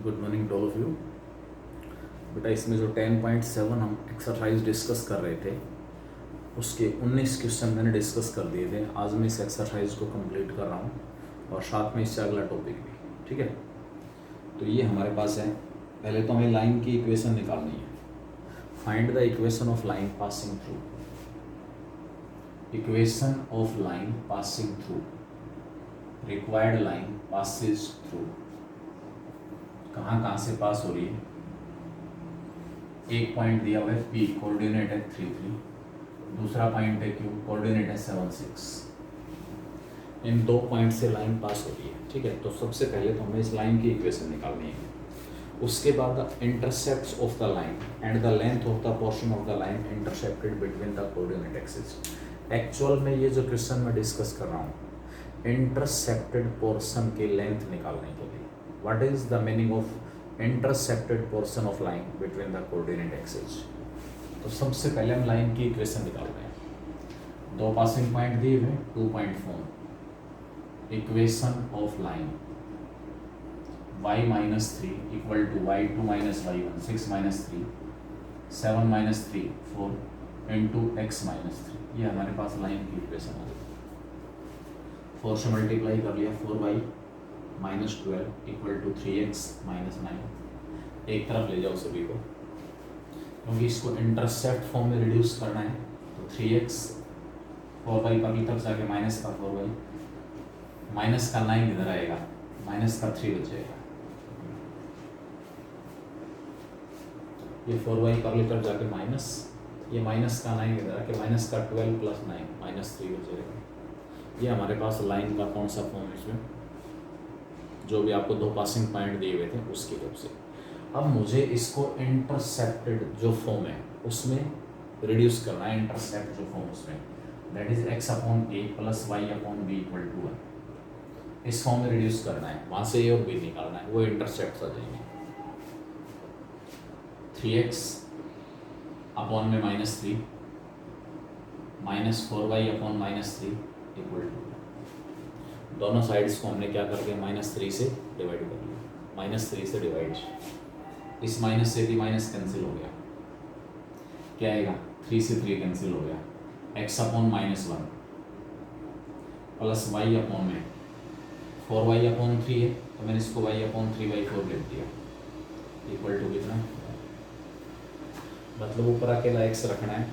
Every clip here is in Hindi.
Good morning to all of you. बेटा इसमें जो 10.7 हम एक्सरसाइज डिस्कस कर रहे थे उसके 19 क्वेश्चन मैंने डिस्कस कर दिए थे। आज मैं इस एक्सरसाइज को कंप्लीट कर रहा हूँ और साथ में इससे अगला टॉपिक भी। ठीक है, तो ये हमारे पास है। पहले तो हमें लाइन की इक्वेशन निकालनी है। Find the equation of line passing through. Equation of line passing through. Required line passes through. कहाँ कहाँ से पास हो रही है। एक पॉइंट दिया हुआ है P, कोऑर्डिनेट है 3 3। दूसरा पॉइंट है Q, कोऑर्डिनेट है 7 6। इन दो पॉइंट से लाइन पास हो रही है। ठीक है, तो सबसे पहले तो हमें इस लाइन की इक्वेशन निकालनी है। उसके बाद the intercepts of the line and the length of the portion of the line intercepted between the coordinate axis. Actual में ये जो क्वेश्चन मैं डिस्कस कर रहा हूँ इंटरसेप्टेड पोर्शन की लेंथ निकालने के लिए। What is the meaning of intercepted portion of line between the coordinate axis. तो सबसे पहले हम लाइन की इक्वेशन निकाल रहे हैं। दो पासिंग पॉइंट दिए हुए 2.4। Equation of line y minus 3 equal to y2 minus y1 6 minus 3 7 minus 3 4 into x minus 3। ये हमारे पास लाइन की इक्वेशन आ गई। 4 से मल्टीप्लाई कर लिया 4y minus 12 equal to 3x minus 9। एक तरफ ले जाओ सभी को क्योंकि इसको इंटरसेप्ट फॉर्म में रिड्यूस करना है। तो 3x 4y पर भी तक जाके माइनस का 4y माइनस का 9 इधर आएगा, माइनस का 3 बचेगा। ये 4y पर तरफ जाके माइनस, ये माइनस का 9 इधर आके माइनस का 12 प्लस 9 माइनस 3 बचेगा। ये हमारे पास लाइन का कौन सा फॉर्म है इसमें, जो भी आपको दो पासिंग पॉइंट दिए हुए थे उसकी तरफ से। अब मुझे इसको इंटरसेप्टेड जो फॉर्म है उसमें रिड्यूस करना है। इंटरसेप्ट जो फॉर्म उसमें that is x upon a plus y upon b equal to 1। इस फॉर्म में रिड्यूस करना है, वहाँ से a और b निकालना है, वो इंटरसेप्ट आ जाएंगे। 3x अपॉन में -3 minus 4y upon -3 equal to, दोनों साइड्स को हमने क्या कर दिया -3 से डिवाइड कर लिया। -3 से डिवाइड, इस माइनस से भी माइनस कैंसिल हो गया, क्या आएगा 3 से 3 कैंसिल हो गया। x upon -1 plus y upon में 4y अपॉन 3 है तो मैंने इसको y अपॉन 3/4 लिख दिया इक्वल टू कितना, मतलब ऊपर अकेला x रखना है,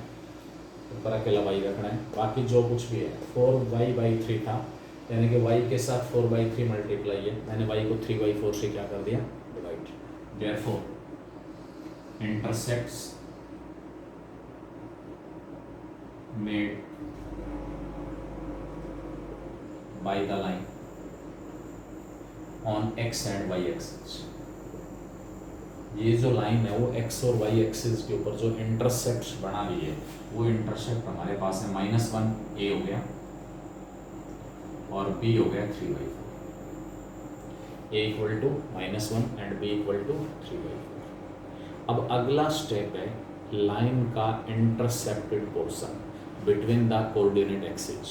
ऊपर अकेला y रखना है, बाकी जो कुछ भी है 4y/3 था यानी कि y के साथ 4/3 मल्टीप्लाई है, मैंने y को 3/4 से क्या कर दिया divide. Therefore intercepts made by the line on x and y axis. ये जो लाइन है वो x और y एक्सिस के ऊपर जो इंटरसेप्ट बना रही है वो इंटरसेप्ट हमारे पास है -1 a हो गया और b हो गया 3/4। a equal to -1 and b equal to 3/4। अब अगला स्टेप है लाइन का intercepted portion between the coordinate axis.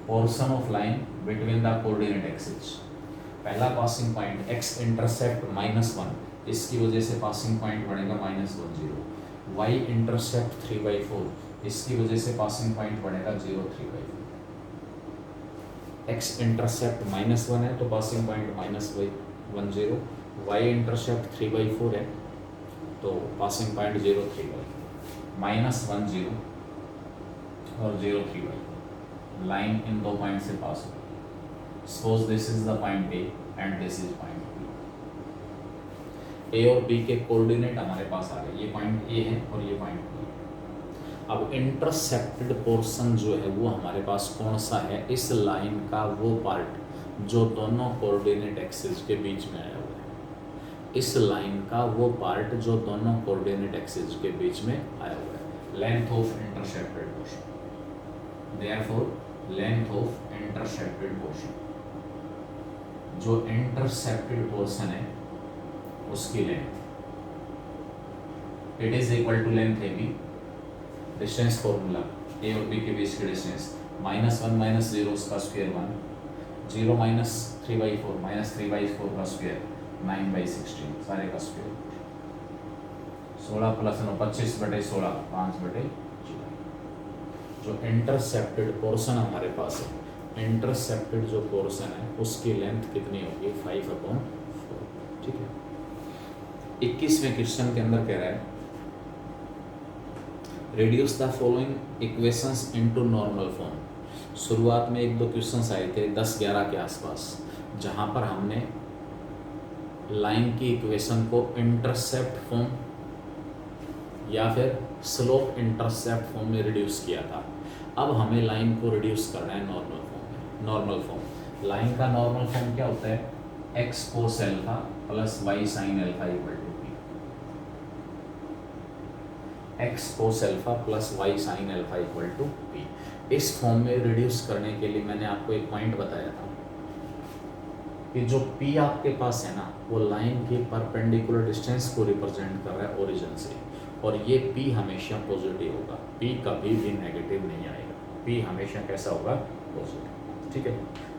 Portion of line between the coordinate axis. पहला पासिंग पॉइंट x इंटरसेप्ट -1, इसकी वजह से पासिंग पॉइंट बनेगा -10। y इंटरसेप्ट 3/4, इसकी वजह से पासिंग पॉइंट बनेगा 0 3/4। x इंटरसेप्ट -1 है तो पासिंग पॉइंट -10। y इंटरसेप्ट 3/4 है तो पासिंग पॉइंट 0 3/4। -10 और 0 3/4 लाइन इन दो पॉइंट से पास हो। Suppose this is the point A and this is point B। A और B के कोऑर्डिनेट हमारे पास आ गए, ये पॉइंट A है और ये पॉइंट B है। अब इंटरसेप्टेड पोर्शन जो है वो हमारे पास कौन सा है, इस लाइन का वो पार्ट जो दोनों कोऑर्डिनेट एक्सिस के बीच में आया हुआ है। इस लाइन का वो पार्ट जो दोनों कोऑर्डिनेट एक्सिस के बीच में आया हुआ है। Length of intercepted portion, therefore length of intercepted portion, जो इंटरसेप्टेड पोर्शन है उसकी length it is equal to length AB। Distance formula A और B के बीच की डिस्टेंस -1 - 0 उसका स्क्वायर 1, 0 - 3/4 -3/4 का स्क्वायर 9/16 सारे का स्क्वायर रूट। 16 प्लस 9 25/16 5/4। जो इंटरसेप्टेड पोर्शन हमारे पास है, इंटरसेप्टेड जो पोर्शन है उसकी लेंथ कितनी होगी 5/4। ठीक है। 21वें क्वेश्चन के अंदर कह रहा है reduce the following equations into normal form. शुरुआत में 1-2 क्वेश्चंस आए थे 10-11 के आसपास, जहां पर हमने लाइन की इक्वेशन को इंटरसेप्ट फॉर्म या फिर स्लोप इंटरसेप्ट फॉर्म में रिड्यूस किया था। अब हमें लाइन को रिड्यूस करना है नॉर्मल फॉर्म में। नॉर्मल फॉर्म, लाइन का नॉर्मल फॉर्म क्या होता है? x cos alpha plus y sin alpha equal to p। x cos alpha plus y sin alpha equal to p। इस फॉर्म में रिड्यूस करने के लिए मैंने आपको एक पॉइंट बताया था कि जो p आपके पास है ना, वो लाइन की परपेंडिकुलर डिस्टेंस को रिप्रेजेंट कर रहा है ओरिजिन से, और ये p हमेशा पॉजिटिव होगा, p कभी भी नेगेटिव नहीं आएगा, p हमेशा कैसा होगा? पॉजिटिव। ठीक है।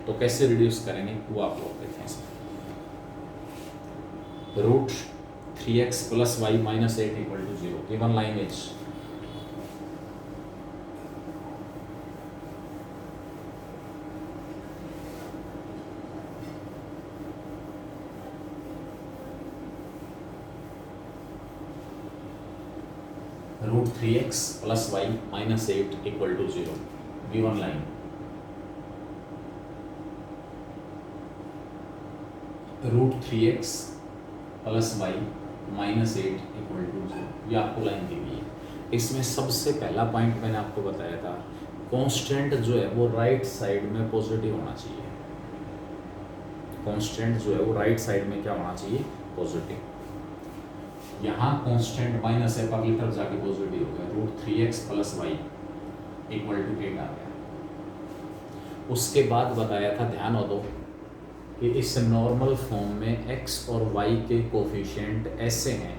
तो कैसे रिड्यूस करेंगे वो आप लोग देखें। Root 3x plus y minus 8 equal to 0 given line is root 3x plus y minus 8 equal to 0 given line. Root 3x plus y minus 8 equal to 0, ये आपको लाइन दी हुई है। इसमें सबसे पहला पॉइंट मैंने आपको बताया था, कांस्टेंट जो है वो राइट साइड में पॉजिटिव होना चाहिए। कांस्टेंट जो है वो राइट साइड में क्या होना चाहिए? पॉजिटिव। यहाँ कांस्टेंट माइनस है, अगली तरफ जाके पॉजिटिव हो गया, root 3x plus y equal to 8 आ गया। उसके बाद बताया था, ध्यान दो कि इस नॉर्मल फॉर्म में x और y के कोफिशिएंट ऐसे हैं,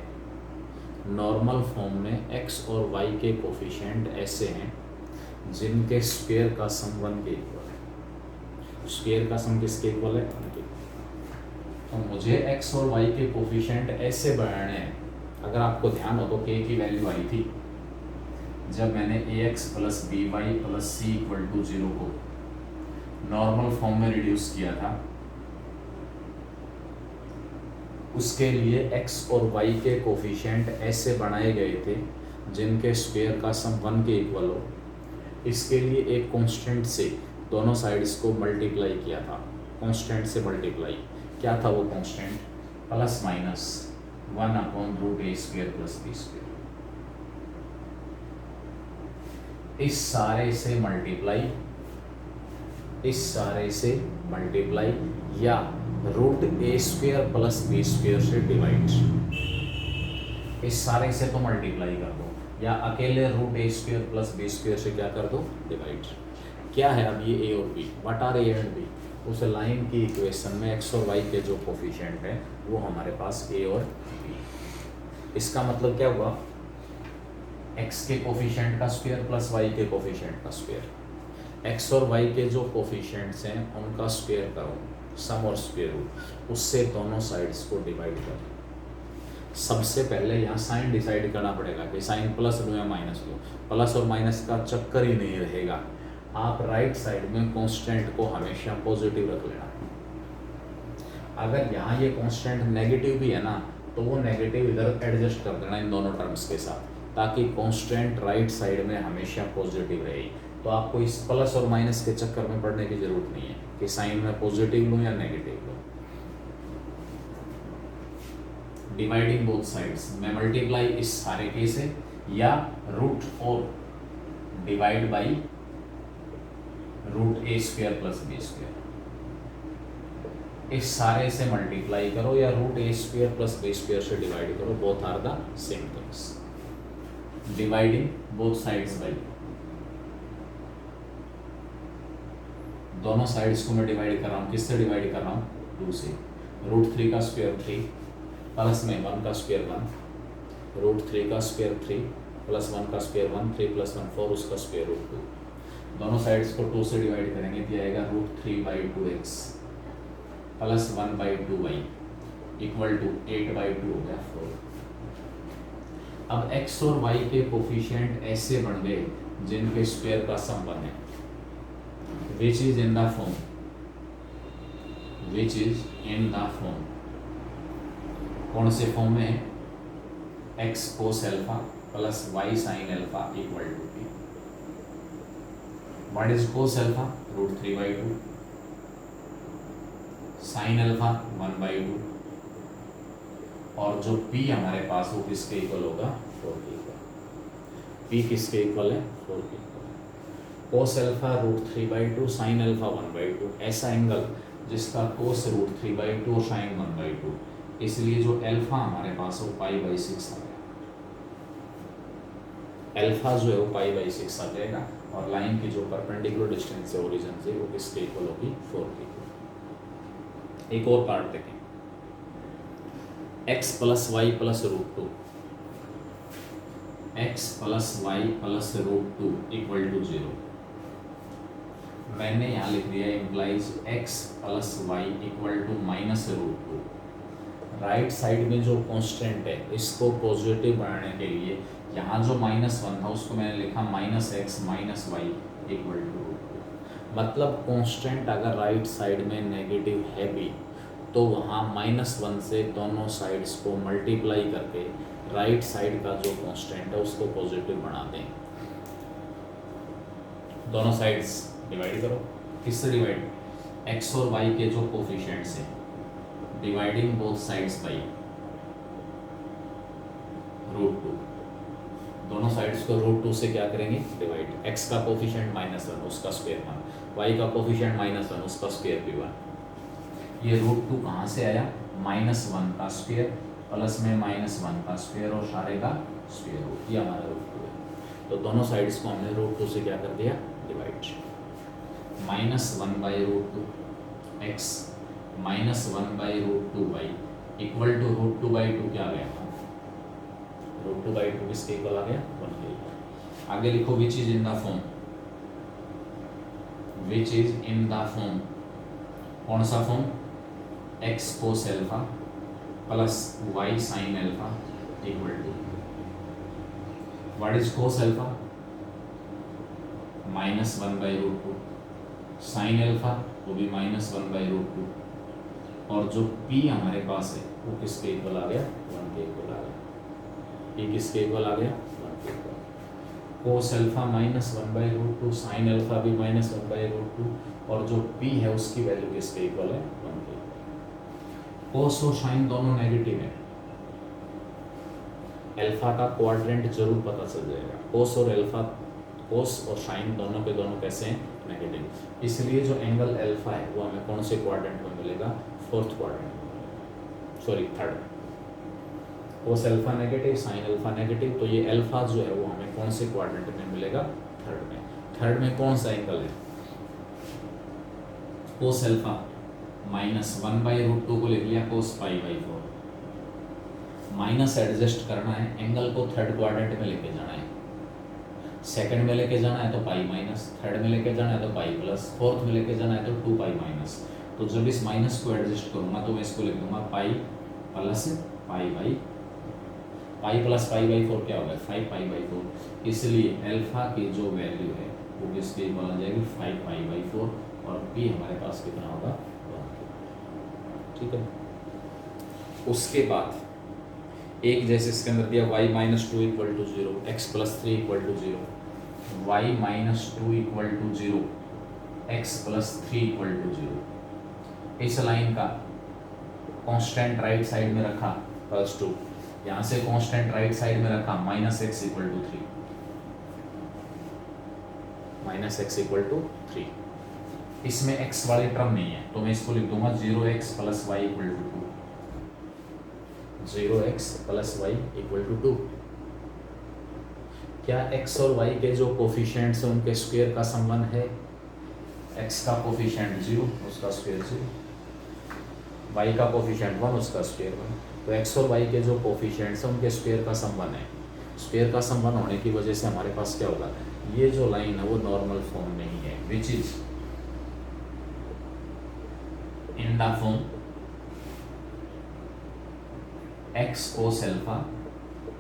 नॉर्मल फॉर्म में x और y के कोफिशिएंट ऐसे हैं जिनके स्क्वायर का सम 1 के इक्वल है। स्क्वायर का सम किसके इक्वल है? 1 के। तो मुझे x और y के कोफिशिएंट ऐसे बनाने हैं। अगर आपको ध्यान हो तो k की वैल्यू आई थी जब मैंने ax plus by plus c equal to 0 को नॉर्मल फॉर्म में रिड्यूस किया था। उसके लिए x और y के कोफिशिएंट ऐसे बनाए गए थे जिनके स्क्वायर का सम 1 के इक्वल हो। इसके लिए एक कांस्टेंट से दोनों साइड्स को मल्टीप्लाई किया था। कांस्टेंट से मल्टीप्लाई, क्या था वो constant? Plus minus 1/√a² plus b²। इस सारे से मल्टीप्लाई, इस सारे से मल्टीप्लाई या √a² प्लस b² से डिवाइड। इस सारे से तो मल्टीप्लाई कर दो या अकेले √a² प्लस b² से क्या कर दो? डिवाइड। क्या है अब ये a और b? What are a and b? उस लाइन की इक्वेशन में x और y के जो कोफिशिएंट है वो हमारे पास a और b। इसका मतलब क्या हुआ? x के कोफिशिएंट का स्क्वायर प्लस y के कोफिशिएंट का स्क्वायर। x और y के जो कोफिशिएंट्स हैं उनका स्क्वायर करो, सम और स्क्वायर रूट, उससे दोनों साइड्स को डिवाइड करो। सबसे पहले यहाँ साइन डिसाइड करना पड़ेगा कि साइन प्लस लो या माइनस लो। प्लस और माइनस का चक्कर ही नहीं रहेगा। आप राइट साइड में कांस्टेंट को हमेशा पॉजिटिव रख लेना। अगर यहाँ ये कांस्टेंट नेगेटिव भी है ना, तो वो नेगेटिव इधर एडजस्ट कर देना इन दोनों टर्म्स के साथ, ताकि कांस्टेंट राइट साइड में हमेशा पॉजिटिव रहे। तो आपको इस प्लस और माइनस के चक्कर में पड़ने की जरूरत नहीं है कि साइन में पॉजिटिव लो या नेगेटिव लो। डिवाइडिंग बोथ साइड्स, मैं मल्टीप्लाई इस सारे के से या रूट और divide by √a² plus b²। इस सारे से मल्टीप्लाई करो या √a² प्लस b² से डिवाइड करो, both are the same things. Dividing both sides by, दोनों साइड्स को मैं डिवाइड कर रहा हूँ, किससे डिवाइड कर रहा हूँ? 2 से। √3 का स्क्वायर 3 प्लस में 1 का स्क्वायर 1, √3 का स्क्वायर 3 प्लस 1 का स्क्वायर 1, 3 + 1 4, उसका स्क्वायर √2। दोनों साइड्स को 2 से डिवाइड करेंगे तो आएगा √3/2x plus 1/2y equal to 8/2 हो गया 4। अब x और y के कोफिशिएंट ऐसे बन गए जिनके स्क्वायर का सम 1 है, which is in the form कौन से फॉर्म में है? x cos alpha plus y sin alpha equal to p। What is cos alpha? √3/2, sin alpha 1/2, और जो p हमारे पास वो किसके इक्वल होगा? 4 के इक्वल। p किसके इक्वल है? 4 के equal. cos alpha √3/2, sin alpha 1/2, ऐसा एंगल जिसका cos √3/2 और sin 1/2, इसलिए जो अल्फा हमारे पास वो π/6 आ गया। अल्फा जो है वो π/6 आ जाएगा, और लाइन की जो परपेंडिकुलर डिस्टेंस है ओरिजिन से वो किसके इक्वल होगी? 4 के इक्वल। एक और पार्ट देखें, x plus y plus √2, x plus y plus √2 equal to 0। मैंने यहाँ लिख दिया implies x plus y equal to -√2। Right side में जो कांस्टेंट है इसको पॉजिटिव बनाने के लिए यहाँ जो -1 था उसको मैंने लिखा -x - y इक्वल टू √2। मतलब कांस्टेंट अगर राइट साइड में नेगेटिव है भी तो वहाँ -1 से दोनों साइड्स को मल्टीप्लाई करके राइट साइड का जो कांस्टेंट है उसको पॉजिटिव बना दें। दोनों साइड्स डिवाइड करो। किससे डिवाइड? x और y के जो कोफिशिएंट्स हैं, डिवाइडिंग बोथ साइड्स बाई √2। दोनों साइड्स को √2 से क्या करेंगे? डिवाइड। x का कोफिशिएंट -1 उसका स्क्वायर 1, y का कोफिशिएंट -1 उसका स्क्वायर भी 1। ये √2 कहाँ से आया? -1 का स्क्वायर प्लस में -1 का स्क्वायर और सारे का स्क्वायर रूट, ये हमारा √2 है। तो दोनों साइड्स को हमने √2 से क्या कर दिया? Divide. -1/√2 x -1/√2y equal to √2/2 क्या आ गया? √2/2 किसके इक्वल आ गया? 1 के इक्वल। आगे लिखो which is in the form, which is in the form, कौन सा form? x cos alpha plus y sin alpha equal to, what is cos alpha? -1/√2, sin alpha वो भी -1/√2, और जो p हमारे पास है वो किसके इक्वल आ गया? 1 के इक्वल आ गया। p किसके इक्वल आ गया? 1 के equal. cos alpha -1/√2, sin alpha भी -1/√2, और जो p है उसकी वैल्यू किसके इक्वल है? 1 के। cos और sin दोनों नेगेटिव है, अल्फा का क्वाड्रेंट जरूर पता चल जाएगा। cos और sin दोनों के दोनों कैसे हैं? नेगेटिव। इसलिए जो एंगल अल्फा है वो हमें कौन से क्वाड्रेंट में मिलेगा? 4th quadrant, sorry 3rd। cos alpha negative, sin alpha negative, तो ये अल्फा जो है वो हमें कौन से क्वाड्रेंट में मिलेगा? 3rd में। 3rd में कौन सा एंगल है? cos अल्फा -1/√2 को लिख लिया cos π/4। माइनस एडजस्ट करना है, एंगल को 3rd क्वाड्रेंट में लेके जाना है। 2nd में लेके जाना है तो π-, 3rd में लेके जाना है तो π+, 4th में लेके जाना है तो 2π-। तो जब इस माइनस को एडजस्ट करूंगा तो मैं इसको लिख दूंगा π प्लस π/4 क्या होगा? 5π/4। इसलिए अल्फा की जो वैल्यू है वो किसके इक्वल आ जाएगी? 5π/4, और p हमारे पास कितना होगा? 1। ठीक है। उसके बाद एक जैसे इसके अंदर दिया y -2 equal to 0, x + 3 equal to 0, y -2 equal to 0, x + 3 equal to 0। इस लाइन का कांस्टेंट राइट साइड में रखा +2, यहाँ से कांस्टेंट राइट साइड में रखा -x equal to 3, -x equal to 3। इसमें x वाली टर्म नहीं है तो मैं इसको लिख दूंगा 0x + y equal to 2, 0x + y equal to 2। क्या x और y के जो कोफिशिएंट्स हैं उनके स्क्वायर का संबंध है? x का कोफिशिएंट 0, उसका स्क्वायर 0, y का कोफिशिएंट 1, उसका स्क्वायर 1। तो x और y के जो कोफिशिएंट्स हैं उनके स्क्वायर का संबंध है। स्क्वायर का संबंध होने की वजह से हमारे पास क्या होगा? ये जो लाइन है वो नॉर्मल फॉर्म नहीं है, which is in the form x cos alpha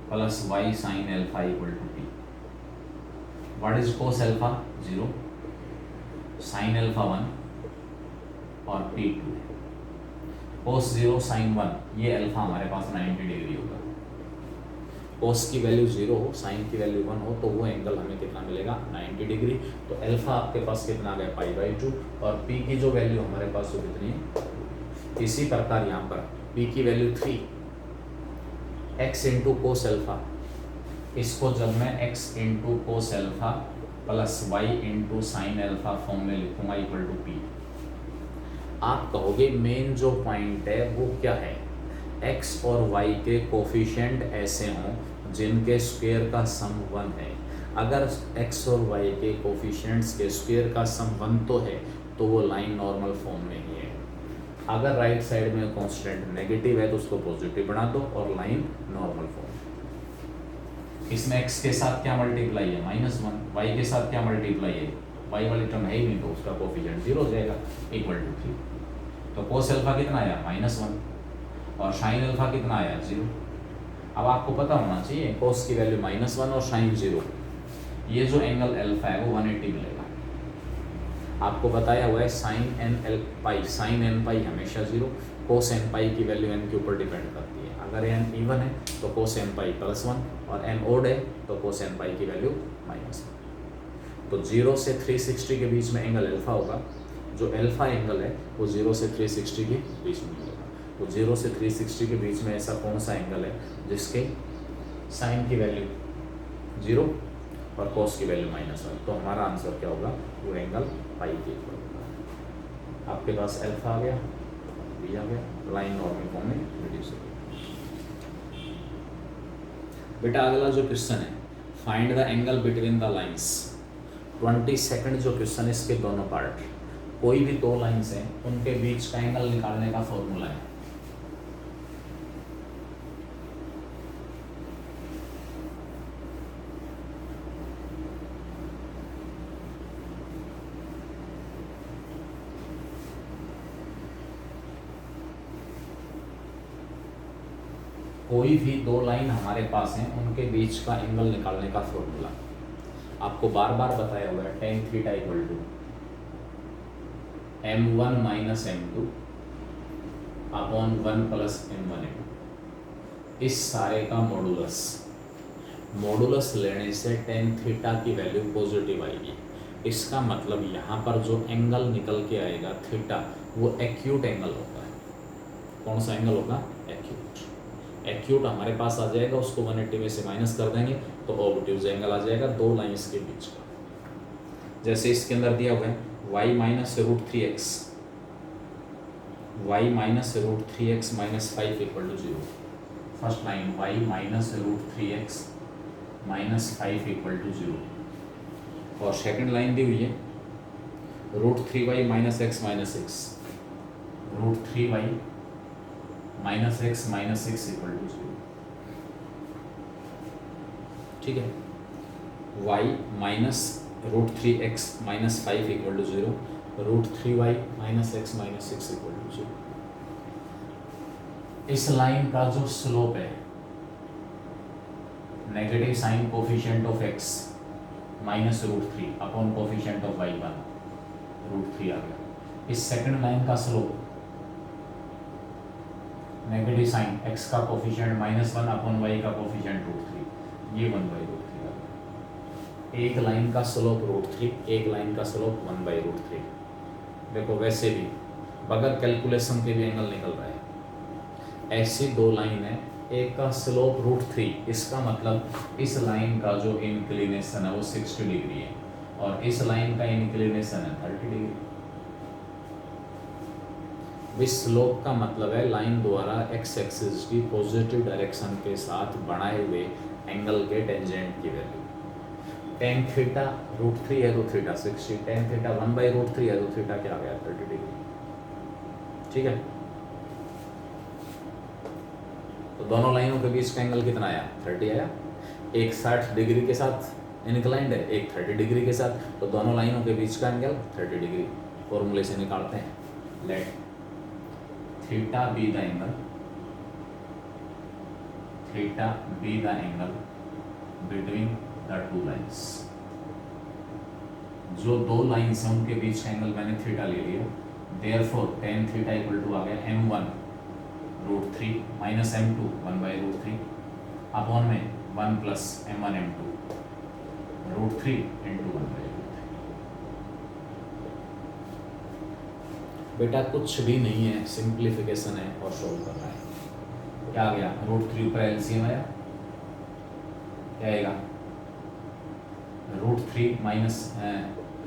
plus y sine alpha equal to p. What is cos alpha? 0, sine alpha 1 और पी 2 है। कोस 0 साइन 1, ये एल्फा हमारे पास 90 डिग्री होगा। कोस की वैल्यू 0 हो, साइन की वैल्यू 1 हो, तो वो एंगल हमें कितना मिलेगा? 90 डिग्री। तो एल्फा आपके पास कितना आ गया? π/2। और पी की जो वैल्यू हमारे पास वो कितनी है? इसी प्रकार यहाँ पर पी की value 3, x into cos alpha, इसको जब मैं x into cos alpha plus y into sine alpha form में लिखूंगा इक्वल टू पी। आप कहोगे मेन जो पॉइंट है वो क्या है? x और y के कोफिशिएंट ऐसे हों जिनके स्क्वायर का सम 1 है। अगर x और y के कोफिशिएंट्स के स्क्वायर का सम 1 तो है तो वो लाइन नॉर्मल फॉर्म में ही है। अगर राइट साइड में कांस्टेंट नेगेटिव है तो उसको पॉजिटिव बना दो और लाइन नॉर्मल फॉर्म। इसमें x के साथ क्या मल्टीप्लाई है? -1। y के साथ क्या मल्टीप्लाई है? y वाली टर्म है ही नहीं तो उसका कोफिशिएंट 0 हो जाएगा इक्वल टू 3। तो कोस एल्फा कितना आया? -1 और साइन अल्फा कितना आया? 0। अब आपको पता होना चाहिए कोस की वैल्यू -1 और साइन 0, ये जो एंगल अल्फा है वो 180 मिलेगा। आपको बताया हुआ है साइन n l पाई, साइन n पाई हमेशा 0, कोस n पाई की वैल्यू n के ऊपर डिपेंड करती है। अगर n इवन है तो कोस n पाई +1 और n ओड है तो कोस n पाई की वैल्यू -1। तो 0 से 360 के बीच में एंगल अल्फा होगा। जो अल्फा एंगल है वो 0 से 360 के बीच में मिलेगा। तो 0 से 360 के बीच में ऐसा कौन सा एंगल है जिसके साइन की वैल्यू 0 और कोस की वैल्यू -1? तो हमारा आंसर क्या होगा? वो एंगल पाई के इक्वल होगा। आपके पास अल्फा आ गया, बी आ गया, लाइन नॉर्मल फॉर्म में रिड्यूस हो गई। बेटा अगला जो क्वेश्चन है, find the angle between the lines. 22nd जो क्वेश्चन है इसके दोनों पार्ट, कोई भी दो लाइंस हैं उनके बीच का एंगल निकालने का फॉर्मूला है। कोई भी दो लाइन हमारे पास हैं उनके बीच का एंगल निकालने का फॉर्मूला आपको बार बार बताया हुआ है। tan theta equal to m1 minus m2 upon 1 plus m1 m2। इस सारे का मॉडुलस लेने से tan थीटा की वैल्यू पॉजिटिव आएगी। इसका मतलब यहाँ पर जो एंगल निकल के आएगा थीटा, वो एक्यूट एंगल होता है। कौन सा एंगल होगा? एक्यूट हमारे पास आ जाएगा, उसको 180 में से माइनस कर देंगे तो ऑब्ट्यूज एंगल आ जाएगा दो लाइंस के बीच का। जैसे इसके अंदर दिया हुआ है y minus √3x, y minus √3x minus 5 equal to 0। First line y minus √3x minus 5 equal to 0। और सेकंड लाइन दी हुई है √3y minus x minus 6, √3y minus x minus 6 equal to 0। ठीक है, y minus √3x minus 5 equal to 0, √3y minus x minus 6 equal to 0। इस लाइन का जो स्लोप है negative sign coefficient of x minus √3 upon coefficient of y 1 √3 आ गया। इस सेकंड लाइन का स्लोप नेगेटिव साइन x का कोफिशिएंट -1 अपॉन y का कोफिशिएंट √3, ये 1/√3 आ गया। एक लाइन का स्लोप √3, एक लाइन का स्लोप 1/√3। देखो वैसे भी बगैर कैलकुलेशन के भी एंगल निकल रहा है। ऐसी दो लाइन है, एक का स्लोप √3, इसका मतलब इस लाइन का जो इंक्लिनेशन है वो 60 डिग्री है और इस लाइन का इंक्लिनेशन है 30 डिग्री। विथ स्लोप का मतलब है लाइन द्वारा x एक्सिस की पॉजिटिव डायरेक्शन के साथ बढ़ाए हुए एंगल के टेंजेंट की वैल्यू। tan थीटा √3 है तो थीटा 60, tan थीटा 1/√3 है तो थीटा क्या आ गया? 30 डिग्री। ठीक है, तो दोनों लाइनों के बीच का एंगल कितना आया? 30 आया। एक 60 डिग्री के साथ इंक्लाइंड है, एक 30 डिग्री के साथ, तो दोनों लाइनों के बीच का एंगल 30 डिग्री। फॉर्मूले से निकालते हैं। Let theta be the angle theta be the angle between the two lines. जो दो लाइंस हैं उनके बीच का एंगल मैंने थीटा ले लिया, therefore tan theta equal to आ गया m1√3 माइनस m2 1/√3 अपॉन में 1 प्लस m1 m2√3 इंटू 1/√3। बेटा कुछ भी नहीं है, सिंप्लीफिकेशन है और सोल्व करना है। क्या आ गया, √3 ऊपर एलसीएम आया, क्या आएगा √3 माइनस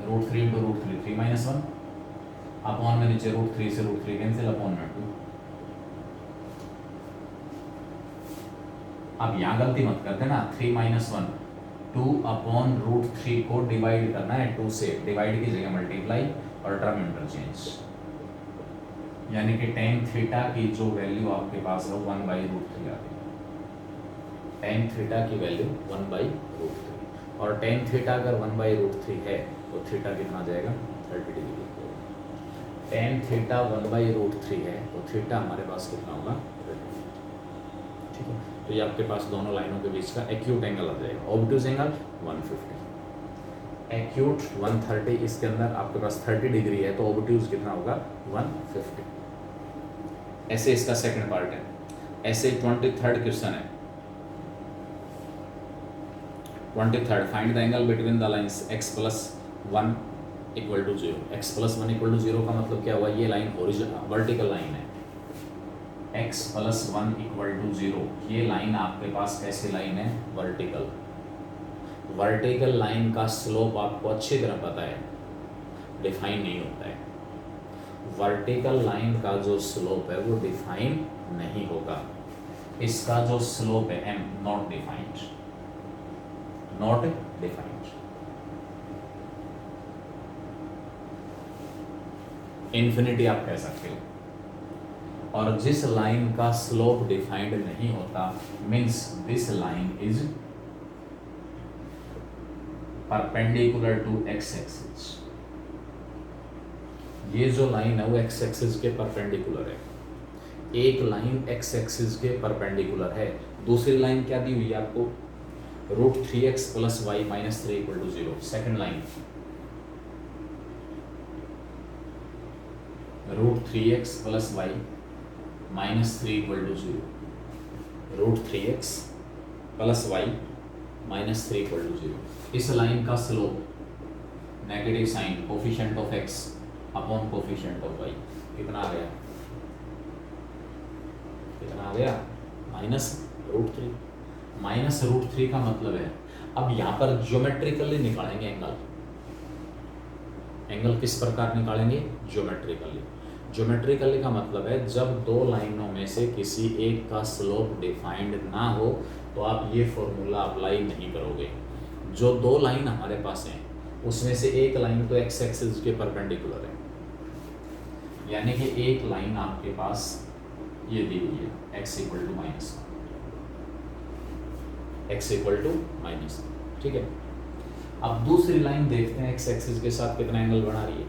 √3 इंटू √3 3 माइनस 1 अपॉन में नीचे √3 से √3 कैंसिल अपॉन में 2। अब यहाँ गलती मत करते ना, 3 माइनस 1 2 अपॉन √3 को डिवाइड करना है 2 से, डिवाइड की जगह मल्टीप्लाई और टर्म इंटरचेंज, यानी कि tan थीटा की जो वैल्यू आपके पास है 1/√3 आ गई। tan थीटा की वैल्यू 1/√3 और tan थीटा अगर 1/√3 है तो थीटा कितना आ जाएगा 30 डिग्री। tan थीटा 1/√3 है तो थीटा हमारे पास कितना होगा 30। ठीक है, तो ये आपके पास दोनों लाइनों के बीच का एक्यूट एंगल आ जाएगा। ऑब्ट्यूज एंगल 150, एक्यूट 130, इसके अंदर आपके पास 30 डिग्री है तो ऑब्ट्यूज कितना होगा 150। ऐसे इसका सेकंड पार्ट है। ऐसे 23rd क्वेश्चन है, 23rd find the angle between the lines x + 1 = 0। x + 1 = 0 का मतलब क्या हुआ, ये लाइन हॉरिजॉन्टल वर्टिकल लाइन है। x + 1 = 0, ये लाइन आपके पास कैसी लाइन है, वर्टिकल। वर्टिकल लाइन का स्लोप आपको अच्छी तरह पता है, डिफाइन नहीं होता है। वर्टिकल लाइन का जो स्लोप है वो डिफाइन नहीं होगा। इसका जो स्लोप है m not defined, not defined. Infinity आप कह सकते हो। और जिस लाइन का स्लोप डिफाइंड नहीं होता means this line is perpendicular to x axis. ये जो लाइन है वो x एक्सिस के परपेंडिकुलर है। एक लाइन x एक्सिस के परपेंडिकुलर है, दूसरी लाइन क्या दी हुई है आपको, √3x + y - 3 = 0। Second line √3x + y - 3 = 0, √3x + y - 3 = 0। इस लाइन का slope negative sign coefficient of x upon coefficient of y कितना आ गया, कितना आ गया -√3। -√3 का मतलब है, अब यहाँ पर ज्योमेट्रिकली निकालेंगे एंगल। एंगल किस प्रकार निकालेंगे, ज्योमेट्रिकली। ज्योमेट्रिकली का मतलब है जब दो लाइनों में से किसी एक का स्लोप डिफाइंड ना हो तो आप ये फॉर्मूला अप्लाई नहीं करोगे। जो दो लाइन हमारे पास हैं उसमें से एक लाइन तो x एक्सिस के परपेंडिकुलर है, यानी कि एक लाइन आपके पास ये दी हुई है x = -1, x = -1, ठीक है। अब दूसरी लाइन देखते हैं x एक्सिस के साथ कितना एंगल बना रही है।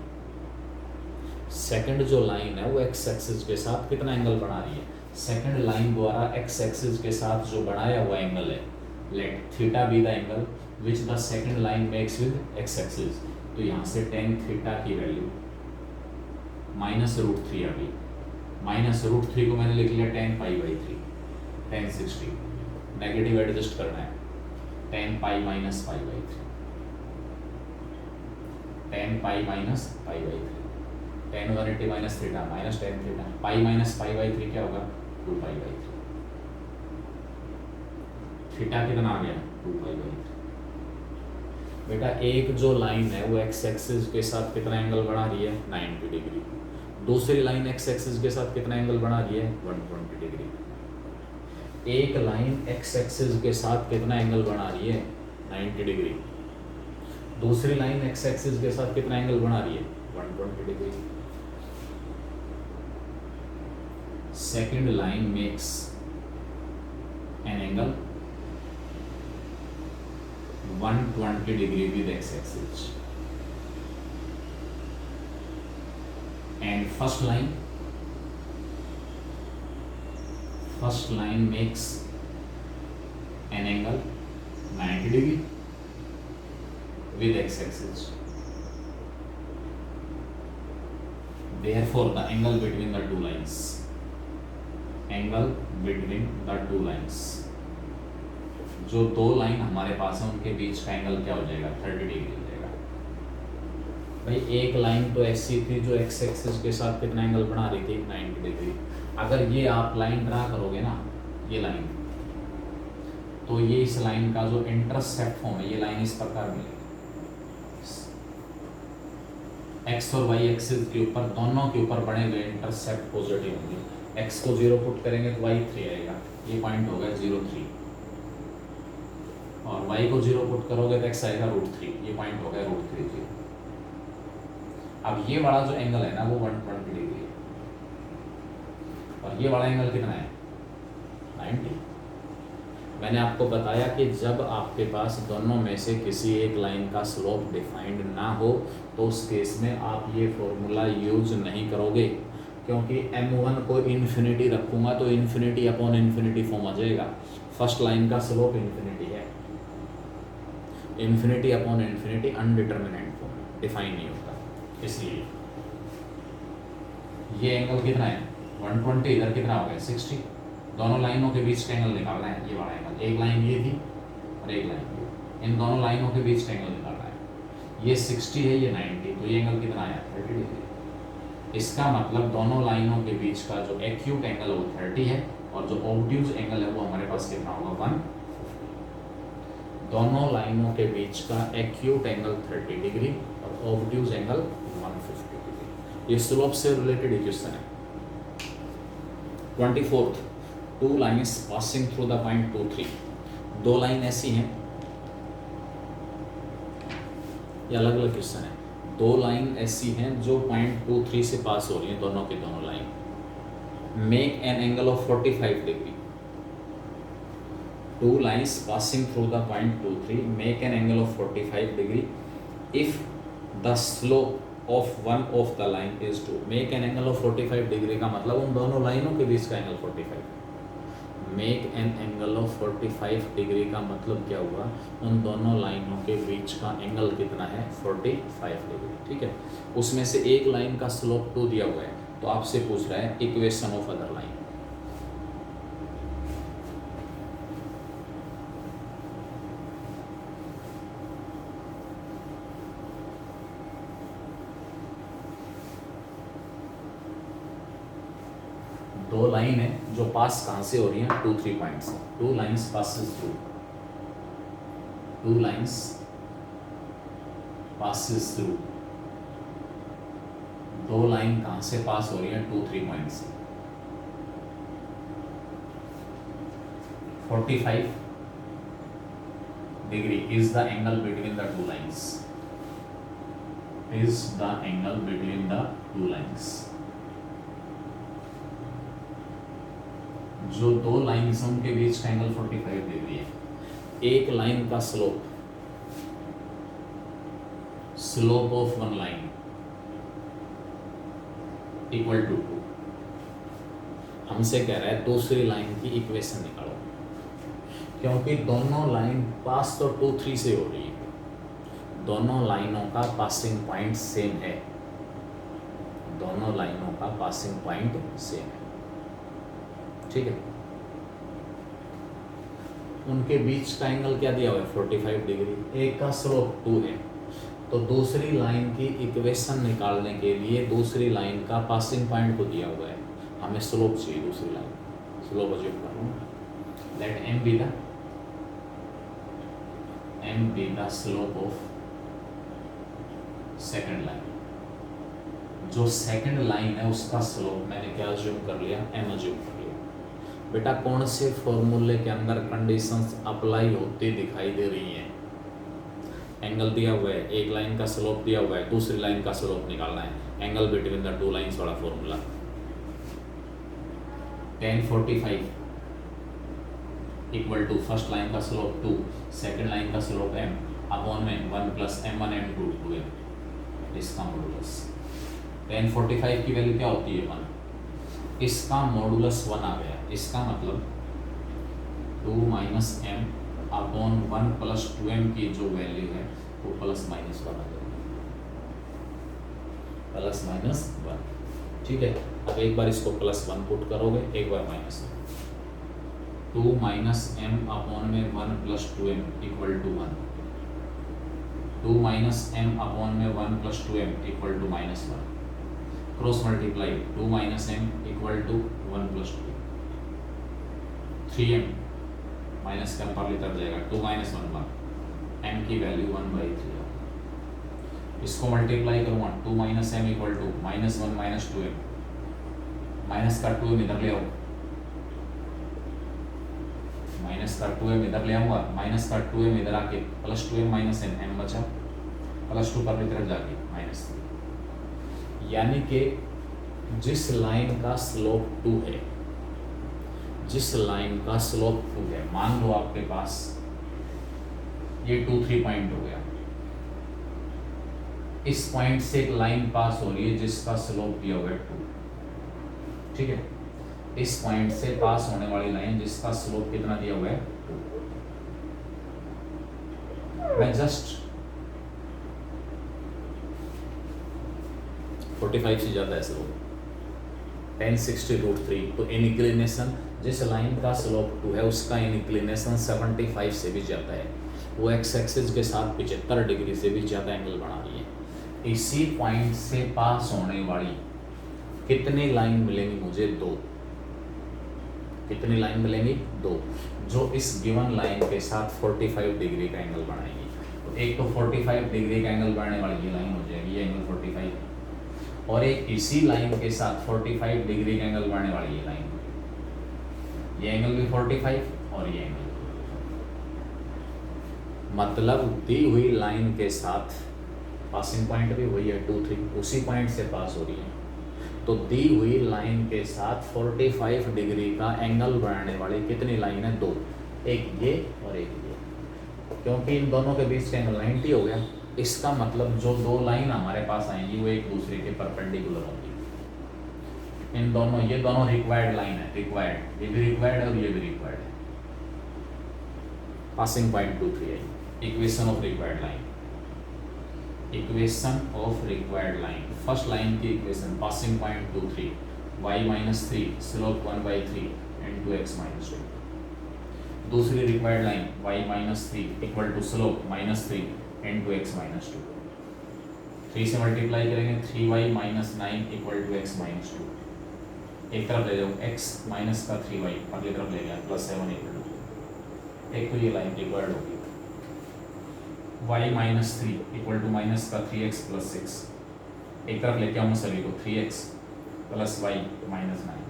सेकंड जो लाइन है वो x एक्सिस के साथ कितना एंगल बना रही है। सेकंड लाइन द्वारा x एक्सिस के साथ जो बनाया हुआ एंगल है, let theta be the angle which the second line makes with x axis. तो यहाँ से tan थीटा की वैल्यू -√3 आ गई। -√3 को मैंने लिख लिया tan π/3, tan 60, नेगेटिव एडजस्ट करना है, tan π - π/3, tan π - π/3, tan 180 - theta minus tan theta, π - π/3 क्या होगा 2π/3। थीटा कितना आ गया 2π/3। बेटा एक जो लाइन है वो x एक्सिस के साथ कितना एंगल बना रही है 90 डिग्री, दूसरी लाइन x एक्सिस के साथ कितना एंगल बना रही है 120 डिग्री। एक लाइन x एक्सिस के साथ कितना एंगल बना रही है 90 डिग्री, दूसरी लाइन x एक्सिस के साथ कितना एंगल बना रही है 120 degree. Second line makes an angle 120 degree with x axis and first line makes an angle 90 degree with x axis. Therefore, the angle between the two lines, जो दो लाइन हमारे पास है उनके बीच का एंगल क्या हो जाएगा? 30 डिग्री हो जाएगा। भाई एक लाइन तो ऐसी थी जो एक्स एक्सिस के साथ कितना एंगल बना रही थी? 90 डिग्री। अगर ये आप लाइन ड्रा करोगे ना, ये लाइन, तो ये इस लाइन का जो इंटरसेप्ट फॉर्म है, ये लाइन इस प्रकार मिलेगी। एक्स और वाई एक्सिस के ऊपर, दोनों के ऊपर बने हुए इंटरसेप्ट पॉजिटिव होंगे। एक्स को 0 पुट करेंगे तो वाई 3 आएगा, ये पॉइंट होगा 0 3, और वाई को 0 पुट करोगे तो एक्स आएगा √3, ये पॉइंट होगा √3 0। अब ये वाला जो एंगल है ना वो 120 डिग्री है, और ये वाला एंगल कितना है? 90। मैंने आपको बताया कि जब आपके पास दोनों में से किसी एक लाइन का स्लोप डिफाइंड ना हो तो उस केस में आप ये फॉर्मूला यूज नहीं करोगे, क्योंकि m1 को इन्फिनिटी रखूंगा तो इन्फिनिटी अपॉन इन्फिनिटी फॉर्म आ जाएगा। फर्स्ट लाइन का स्लोप इन्फिनिटी है, infinity upon infinity indeterminate form, define नहीं होता। इसलिए ये एंगल कितना है? 120, इधर कितना हो गया? 60। दोनों लाइनों के बीच का एंगल निकालना है, ये वाला एंगल। एक लाइन ये थी और एक लाइन ये, इन दोनों लाइनों के बीच का एंगल निकालना है। ये 60 है, ये 90, तो ये एंगल कितना आया? 30 डिग्री। इसका मतलब दोनों लाइनों के बीच का जो एक्यूट एंगल है वो 30 है, और जो ऑब्ट्यूज एंगल है वो हमारे पास कितना होगा? 1। दोनों लाइनों के बीच का एक्यूट एंगल 30 डिग्री और ऑब्ट्यूज एंगल 150 डिग्री। ये स्लोप से रिलेटेड इक्वेशन है। 24th, 2 lines passing through the point 2 3। दो लाइन ऐसी हैं, ये अलग अलग क्वेश्चन है। दो लाइन ऐसी हैं जो पॉइंट 2 3 से पास हो रही हैं, दोनों की दोनों line. Make an angle of 45 degree. 2 lines passing through the point 2 3 make an angle of 45 degree if the slope of one of the line is 2। make an angle of 45 degree का मतलब उन दोनों लाइनों के बीच का angle 45। Make an angle of 45 degree का मतलब क्या हुआ? उन दोनों लाइनों के बीच का एंगल कितना है? 45 डिग्री। ठीक है, उसमें से एक लाइन का स्लोप 2 दिया हुआ है, तो आपसे पूछ रहा है इक्वेशन ऑफ अदर लाइन। दो लाइन है जो पास कहाँ से हो रही हैं? 2 3 पॉइंट से। 2 lines passes through, 2 lines passes through। दो लाइन कहाँ से पास हो रही हैं? 2 3 पॉइंट से। 45 degree is the angle between the two lines, is the angle between the two lines। जो दो लाइन्स हैं उनके बीच का एंगल 45 डिग्री है। एक लाइन का slope of one line equal to 2। हमसे कह रहा है दूसरी लाइन की इक्वेशन निकालो, क्योंकि दोनों लाइन पास तो 2 3 से हो रही है, दोनों लाइनों का पासिंग पॉइंट सेम है, दोनों लाइनों का पासिंग पॉइंट सेम है। ठीक है, उनके बीच का एंगल क्या दिया हुआ है? 45 डिग्री। एक का स्लोप 2 है, तो दूसरी लाइन की इक्वेशन निकालने के लिए दूसरी लाइन का पासिंग पॉइंट को दिया हुआ है, हमें स्लोप चाहिए दूसरी लाइन। स्लोप अज्यूम कर रहा हूँ, let m be the slope of second line. जो सेकंड लाइन है उसका स्लोप मैंने क्या अज्यूम कर लिया? m अज्यूम कर लिया। बेटा कौन से फॉर्मूले के अंदर कंडीशंस अप्लाई होती दिखाई दे रही हैं? एंगल दिया हुआ है, एक लाइन का स्लोप दिया हुआ है, दूसरी लाइन का स्लोप निकालना है, angle between the two lines वाला formula. tan 45 equal to first line का स्लोप 2, सेकंड लाइन का स्लोप m अपॉन में 1 प्लस m1 m2 2m, इसका मॉडुलस। tan 45 की वैल्यू क्या होती है? 1। इसका मॉडुलस 1 आ गया, इसका मतलब 2 - m अपॉन 1 प्लस 2m की जो वैल्यू है वो प्लस माइनस 1 आ जाएगी, प्लस माइनस 1। ठीक है, अब एक बार इसको प्लस 1 पुट करोगे, एक बार माइनस 2 माइनस m अपॉन में 1 plus 2m equal to 1, 2 minus m upon में 1 plus 2m equal to minus 1, cross multiply 2 minus m equal to 1 plus 2, 3m minus का पावर इधर जाएगा, 2 माइनस 1 1, m की वैल्यू 1/3। इसको मल्टीप्लाई करूँगा, 2 minus m equal to minus 1 minus 2m, minus का 2m इधर ले आओ, माइनस का 2m इधर ले आऊँगा, माइनस का 2m इधर आके प्लस 2m माइनस m बचा, प्लस 2 पर इधर जाके माइनस 3। यानी कि जिस लाइन का स्लोप 2 है, जिस लाइन का स्लोप 2 है, मान लो आपके पास ये 2 3 पॉइंट हो गया, इस पॉइंट से एक लाइन पास हो रही है जिसका स्लोप दिया हुआ है 2। ठीक है, इस पॉइंट से पास होने वाली लाइन जिसका स्लोप कितना दिया हुआ है 2। मैं जस्ट 45 से ज्यादा है स्लोप, 1060√3। तो इनक्लिनेशन जिस लाइन का स्लोप 2 है उसका इनक्लिनेशन 75 से भी ज़्यादा है, वो एक्स एक्सिस के साथ 75 डिग्री से भी ज़्यादा एंगल बना रही है। इसी पॉइंट से पास होने वाली कितनी लाइन मिलेंगी मुझे? 2। कितनी लाइन मिलेंगी? 2, जो इस गिवन लाइन के साथ 45 डिग्री का एंगल बनाएगी। तो एक तो 45 डिग्री का एंगल बनाने वाली ये लाइन हो जाएगी, ये एंगल 45 है, और एक इसी लाइन के साथ 45 डिग्री का एंगल बनाने वाली ये लाइन, ये एंगल भी 45 और ये एंगल, मतलब दी हुई लाइन के साथ पासिंग पॉइंट भी वही है 2 3, उसी पॉइंट से पास हो रही है। तो दी हुई लाइन के साथ 45 डिग्री का एंगल बनाने वाली कितनी लाइन है? 2, एक ये और एक ये, क्योंकि इन दोनों के बीच का एंगल 90 हो गया। इसका मतलब जो 2 लाइन हमारे पास आएंगी वो एक दूसरे के परपेंडिकुलर होंगी। इन दोनों, ये दोनों रिक्वायर्ड लाइन है, रिक्वायर्ड, ये भी रिक्वायर्ड है और ये भी रिक्वायर्ड है। पासिंग पॉइंट 2 3 है, equation of required line, equation of required line. First line की equation passing point 2 3, y minus 3 slope 1/3 into x minus 2। दूसरी required line y minus 3 equal to slope minus 3 into x minus 2। 3 से मल्टीप्लाई करेंगे, 3y minus 9 equal to x minus 2। एक तरफ ले जाओ, x माइनस का 3y अगली तरफ ले गया, प्लस 7 इक्वल टू, एक तो ये लाइन रिक्वायर्ड होगी। y minus 3 equal to minus का 3x प्लस 6, एक तरफ लेके आऊँ सभी को, 3x प्लस y माइनस 9।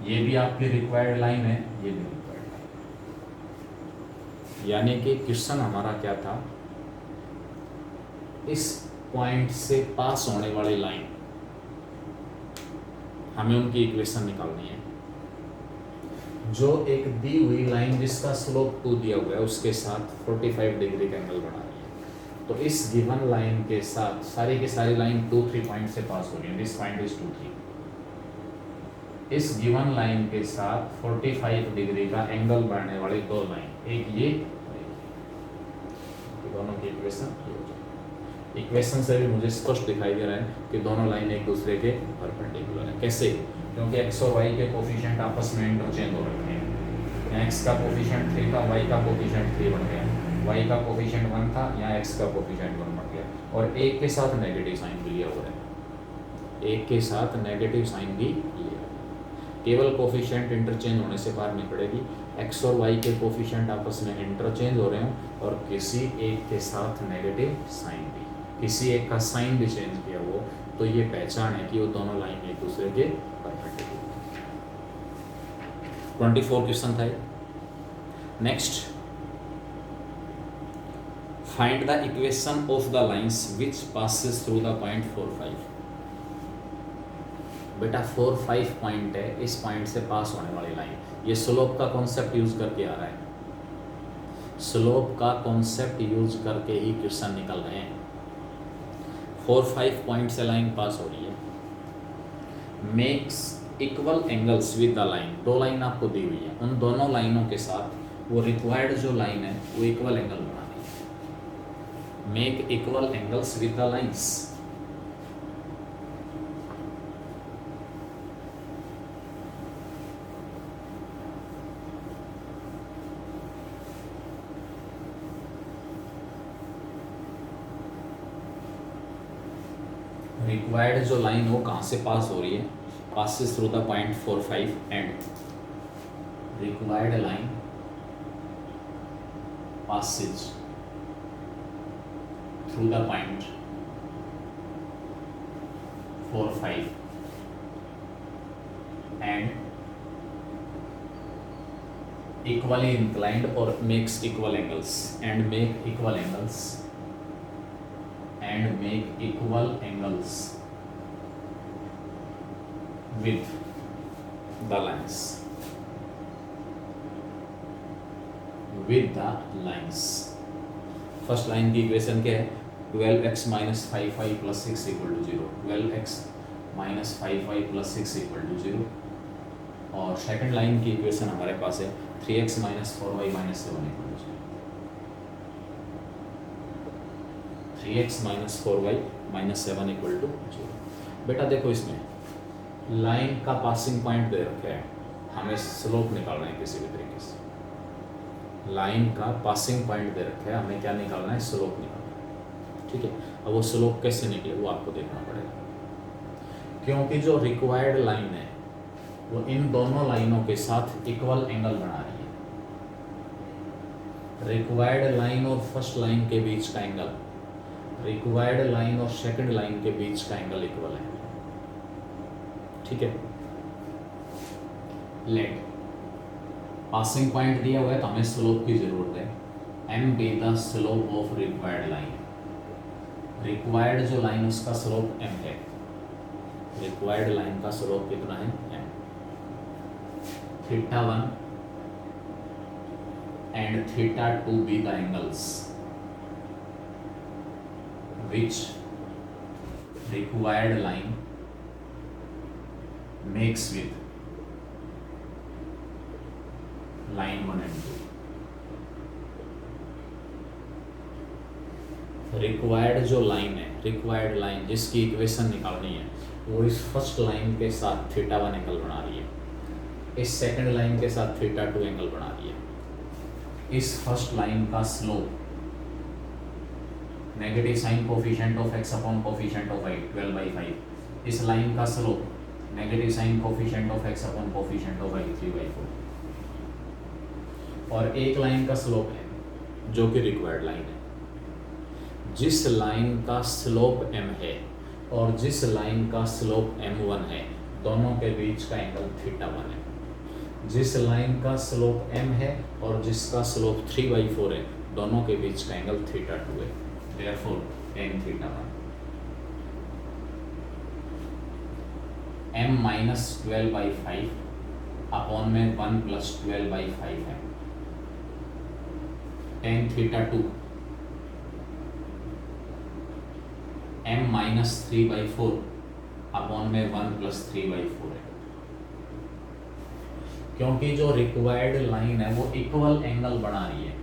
ये भी आपकी रिक्वायर्ड लाइन है, ये भी रिक्वायर्ड लाइन। यानी कि क्वेश्चन हमारा क्या था, इस पॉइंट से पास होने वाली लाइन, हमें उनकी इक्वेशन निकालनी है। जो एक दी हुई लाइन जिसका स्लोप 2 दिया हुआ है उसके साथ 45 डिग्री का एंगल बना रही है। तो इस गिवन लाइन के साथ सारी की सारी लाइन 2 3 पॉइंट से पास हो रही है। This point is 2 3। इस गिवन लाइन के साथ 45 डिग्री का एंगल बनाने वाली 2 लाइन, एक ये और एक ये, दोनों की इक्वेशन। इक्वेशन से भी मुझे स्पष्ट दिखाई दे रहा है कि दोनों लाइन एक दूसरे के परपेंडिकुलर है। कैसे? क्योंकि x और y के कोफिशिएंट आपस में इंटरचेंज हो रखे हैं। यहाँ x का कोफिशिएंट 3 था, y का कोफिशिएंट 3 बन गया, y का कोफिशिएंट 1 था, यहाँ x का कोफिशिएंट 1 बन गया, और एक के साथ नेगेटिव साइन भी लिया हुआ है, एक के साथ नेगेटिव साइन भी लिया हुआ है। केवल कोफिशिएंट इंटरचेंज होने से बाहर निकलेगी, x और y के कोफिशिएंट आपस में इंटरचेंज हो रहे हैं और किसी एक के साथ नेगेटिव साइन भी, किसी एक का साइन भी चेंज किया हो, तो ये पहचान है कि वो दोनों लाइन एक दूसरे के परपेंडिकुलर। 24 क्वेश्चन था। Next, find the equation of the lines which passes through the point 4 5। बेटा 4 5 पॉइंट है, इस पॉइंट से पास होने वाली लाइन, ये स्लोप का कॉन्सेप्ट यूज करके आ रहा है, स्लोप का कॉन्सेप्ट यूज करके ही क्वेश्चन निकल रहे हैं। 4 5 पॉइंट से लाइन पास हो रही है। Makes equal angles with the line, 2 line आपको दी हुई है, उन दोनों लाइनों के साथ वो रिक्वायर्ड जो लाइन है वो इक्वल एंगल बनानी है। Make equal angles with the lines. Required जो लाइन वो कहाँ से पास हो रही है, passes through the point 4 5 and required line passes through the point 4 5 and equally inclined or makes equal angles and make equal angles and make equal angles with the lines, with the lines। First line की इक्वेशन क्या है, 12x minus 5y plus 6 equal to 0, 12x minus 5y plus 6 equal to 0। और सेकंड लाइन की इक्वेशन हमारे पास है 3x minus 4y minus 7 equal to 0, 3x minus 4y minus 7 equal to 0। बेटा देखो इसमें लाइन का पासिंग पॉइंट दे रखा है, हमें स्लोप निकालना है किसी भी तरीके से। लाइन का पासिंग पॉइंट दे रखा है, हमें क्या निकालना है, स्लोप निकालना है। ठीक है, अब वो स्लोप कैसे निकले वो आपको देखना पड़ेगा, क्योंकि जो रिक्वायर्ड लाइन है वो इन दोनों लाइनों के साथ इक्वल एंगल बना रही है। रिक्वायर्ड लाइन और फर्स्ट लाइन के बीच का एंगल, रिक्वायर्ड लाइन और सेकंड लाइन के बीच का एंगल इक्वल है। ठीक है, लेट पासिंग पॉइंट दिया हुआ है तो हमें स्लोप की जरूरत है। M be the slope of required line, required जो लाइन उसका स्लोप एम है, रिक्वायर्ड लाइन का स्लोप कितना है, M. Theta 1 and theta 2 be the angles which required line makes with line 1 and 2। Required जो लाइन है, रिक्वायर्ड लाइन जिसकी इक्वेशन निकालनी है वो इस फर्स्ट लाइन के साथ थीटा 1 एंगल बना रही है, इस सेकंड लाइन के साथ थीटा 2 एंगल बना रही है। इस फर्स्ट लाइन का slope negative sign coefficient of x upon coefficient of y 12/5, इस लाइन का slope negative sign coefficient of x upon coefficient of y 3/4। और एक लाइन का स्लोप है जो कि रिक्वायर्ड लाइन है। जिस लाइन का स्लोप m है और जिस लाइन का स्लोप m1 है, दोनों के बीच का एंगल थीटा 1 है। जिस लाइन का स्लोप m है और जिसका स्लोप 3/4 है, दोनों के बीच का एंगल थीटा 2 है। Therefore, tan theta 1 m minus 12/5 upon में 1 plus 12/5 है। tan theta 2 m minus 3/4 upon में 1 plus 3/4 है। क्योंकि जो रिक्वायर्ड लाइन है वो इक्वल एंगल बना रही है,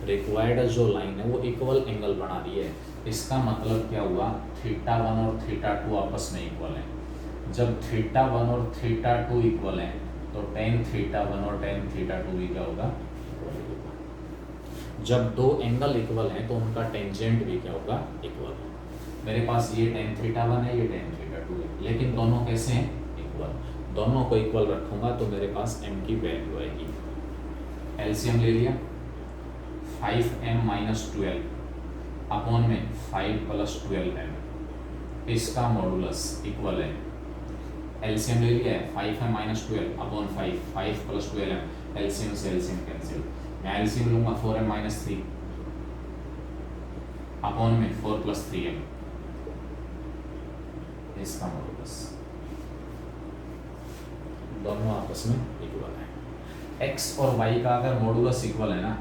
रिक्वायर्ड जो लाइन है वो इक्वल एंगल बना रही है। इसका मतलब क्या हुआ, थीटा 1 और थीटा 2 आपस में इक्वल है। जब थीटा 1 और थीटा 2 इक्वल है तो टेन थीटा 1 और टेन थीटा 2 भी क्या होगा, इक्वल होगा। जब दो एंगल इक्वल हैं तो उनका टेंजेंट भी क्या होगा, इक्वल। मेरे पास ये टेन थीटा 1 है, ये टेन थीटा 2 है, लेकिन दोनों कैसे हैं, इक्वल। दोनों को इक्वल रखूंगा तो मेरे पास m की वैल्यू आएगी। एलसीएम ले लिया, 5m minus 12 अपॉन में 5 plus 12m, इसका मॉडुलस इक्वल है। एलसीएम ले लिया है, 5m minus 12 upon 5 plus 12m, LCM से एलसीएम कैंसिल। मैं एलसीएम लूंगा 4m minus 3 अपॉन में 4 plus 3m, इसका मॉडुलस। दोनों आपस में इक्वल है। x और y का अगर मॉडुलस इक्वल है ना,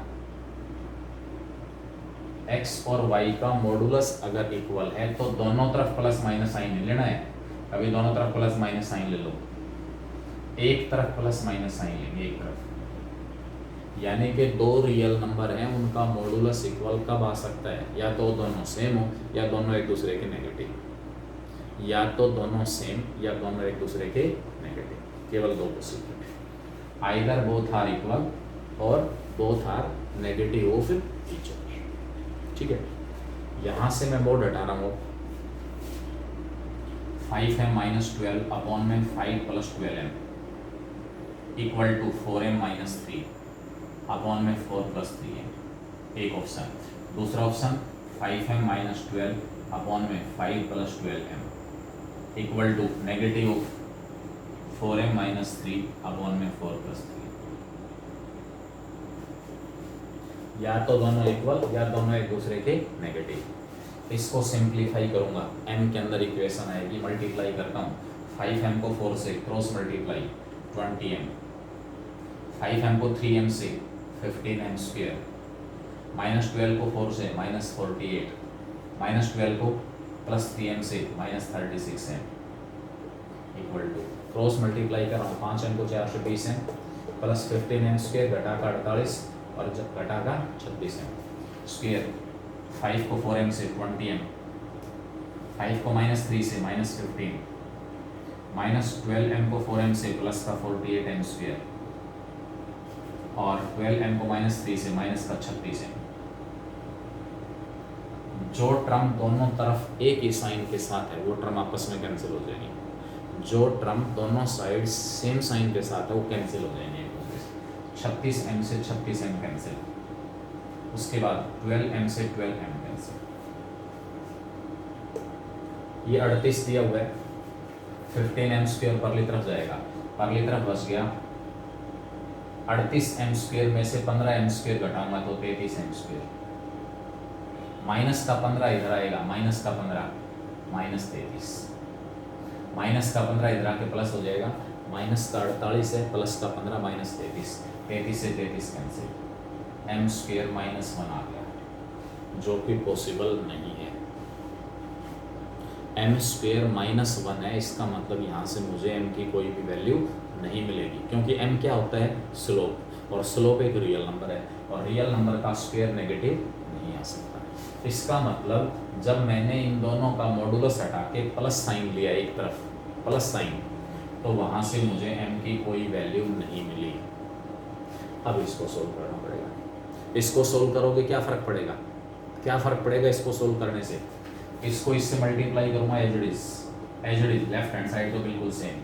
x और y का मॉडुलस अगर इक्वल है तो दोनों तरफ प्लस माइनस साइन ले लेना है। अभी दोनों तरफ प्लस माइनस साइन ले लो, एक तरफ प्लस माइनस साइन लेंगे, एक तरफ यानी कि दो रियल नंबर हैं, उनका मॉडुलस इक्वल कब आ सकता है? या तो दोनों सेम हो या दोनों एक दूसरे के नेगेटिव, या तो दोनों सेम या दोनों एक दूसरे के नेगेटिव, केवल दो possibility, either both are equal और both are negative of each other. ठीक है, यहाँ से मैं मोड हटा रहा हूँ, 5m माइनस 12 अपॉन में 5 plus 12m equal to 4m minus 3 upon में 4 प्लस 3m, एक ऑप्शन। दूसरा ऑप्शन 5m माइनस 12 अपॉन में 5 plus 12m equal to negative of 4m minus 3 upon में 4 प्लस 3। या तो दोनों इक्वल या दोनों एक दूसरे के नेगेटिव। इसको सिंप्लीफाई करूंगा, m के अंदर इक्वेशन आएगी, मल्टीप्लाई करता हूँ, 5m को 4 से क्रॉस मल्टीप्लाई 20m, 5m को 3m से 15m स्क्वायर, माइनस 12 को 4 से माइनस 48, माइनस 12 को प्लस 3m से minus 36m equal to cross multiply कर रहा हूँ, 5m को 4 से 20m प्लस 15m स्क्वायर घटा का 48 और घटा का 36m स्क्वायर, 5 को 4m से 20m, 5 को माइनस 3 से माइनस 15, माइनस 12m को 4m से प्लस का 48m स्क्वायर और 12m को माइनस 3 से माइनस का 36m। जो टर्म दोनों तरफ एक ही साइन के साथ है वो टर्म आपस में कैंसिल हो जाएंगे, जो टर्म दोनों साइड सेम साइन के साथ है वो कैंसिल हो जाएंगे। 36m से 36m कैंसिल, उसके बाद 12m से 12m कैंसिल, ये 38 दिया हुआ है, 15m स्क्वायर परली तरफ जाएगा, परली तरफ बच गया 38m स्क्वायर में से 15m स्क्वायर घटाऊंगा तो 33m स्क्वायर, माइनस का 15 इधर आएगा, माइनस का 15 माइनस 33, माइनस का 15 इधर आके प्लस हो जाएगा, माइनस का 48 है प्लस का 15 माइनस 33, 33 से 33 कैंसिल, m स्क्वायर माइनस 1 आ गया जो कि पॉसिबल नहीं है। m स्क्वायर माइनस 1 है, इसका मतलब यहाँ से मुझे m की कोई भी वैल्यू नहीं मिलेगी, क्योंकि m क्या होता है? स्लोप, और स्लोप एक रियल नंबर है और रियल नंबर का स्क्वायर नेगेटिव नहीं आ सकता। इसका मतलब जब मैंने इन दोनों का मॉडुलस हटा के प्लस साइन लिया एक तरफ, प्लस साइन, तो वहाँ से मुझे m की कोई वैल्यू नहीं मिली। अब इसको सोल्व करना पड़ेगा। इसको सोल्व करोगे क्या फ़र्क पड़ेगा? क्या फ़र्क पड़ेगा इसको सोल्व करने से? इसको इससे मल्टीप्लाई करूँगा as it is, left hand side तो बिल्कुल सेम,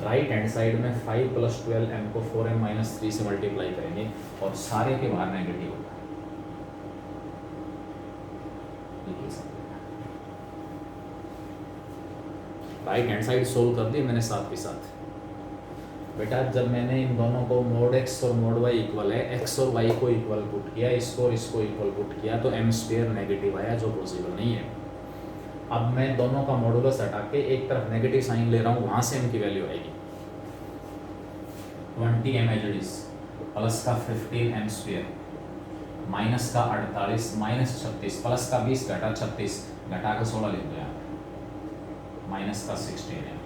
राइट हैंड साइड में 5 प्लस 12m को 4m माइनस 3 से मल्टीप्लाई करेंगे और सारे के बाहर नेगेटिव होगा। राइट हैंड साइड सोल्व कर दी मैंने साथ के साथ। बेटा जब मैंने इन दोनों को मोड x और मोड y इक्वल है, x और y को इक्वल पुट किया, इसको और इसको इक्वल पुट किया, तो m स्क्वायर नेगेटिव आया जो पॉसिबल नहीं है। अब मैं दोनों का मॉडुलस हटा के एक तरफ नेगेटिव साइन ले रहा हूँ, वहाँ से m की वैल्यू आएगी 20m as it is plus का 15m स्क्वायर माइनस का 48 माइनस 36 प्लस का 20 घटा 36 घटा का 16 लिख दो यहाँ, माइनस का 16m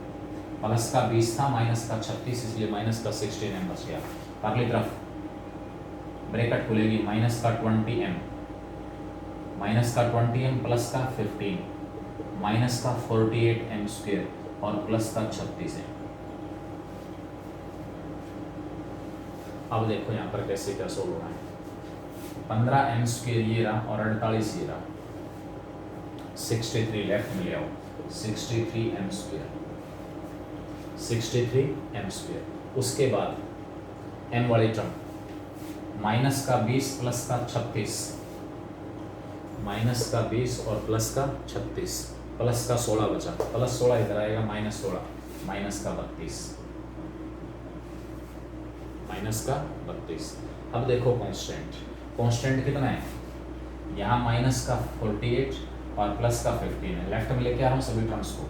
प्लस का 20 था माइनस का 36 इसलिए माइनस का 16m बच गया। अगली तरफ ब्रैकेट खुलेगी, माइनस का 20m माइनस का 20m प्लस का 15 माइनस का 48m स्क्वायर और प्लस का 36m। अब देखो यहाँ पर कैसे क्या सोल्व होना है। 15m स्क्वायर ये रहा और 48 ये रहा, 63 लेफ्ट में ले आओ, 63m स्क्वायर 63m स्क्वायर। उसके बाद m वाली टर्म माइनस का 20 प्लस का 36, माइनस का 20 और प्लस का 36, प्लस का 16 बचा, प्लस 16 इधर आएगा माइनस 16, माइनस का 32, माइनस का 32। अब देखो कांस्टेंट, कांस्टेंट कितना है? यहाँ माइनस का 48 और प्लस का 15 है, लेफ्ट में लेके आ रहा हूँ सभी टर्म्स को।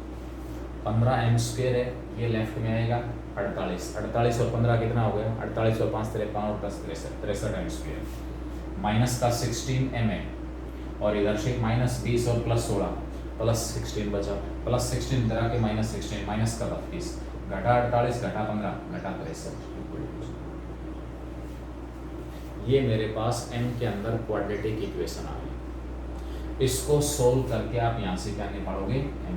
15m स्क्वायर है, ये लेफ्ट में आएगा 48, 48 और 15 कितना हो गया? 48 और 5 53 और 10 63m स्क्वायर, माइनस का 16m है और इधर से माइनस 20 और प्लस 16 प्लस 16 बचा, प्लस 16 इधर आके माइनस 16 माइनस का 32 घटा 48 घटा 15 घटा 63। ये मेरे पास m के अंदर क्वाड्रेटिक इक्वेशन आ गई। इसको सोल्व करके आप यहाँ से क्या निकालोगे, m।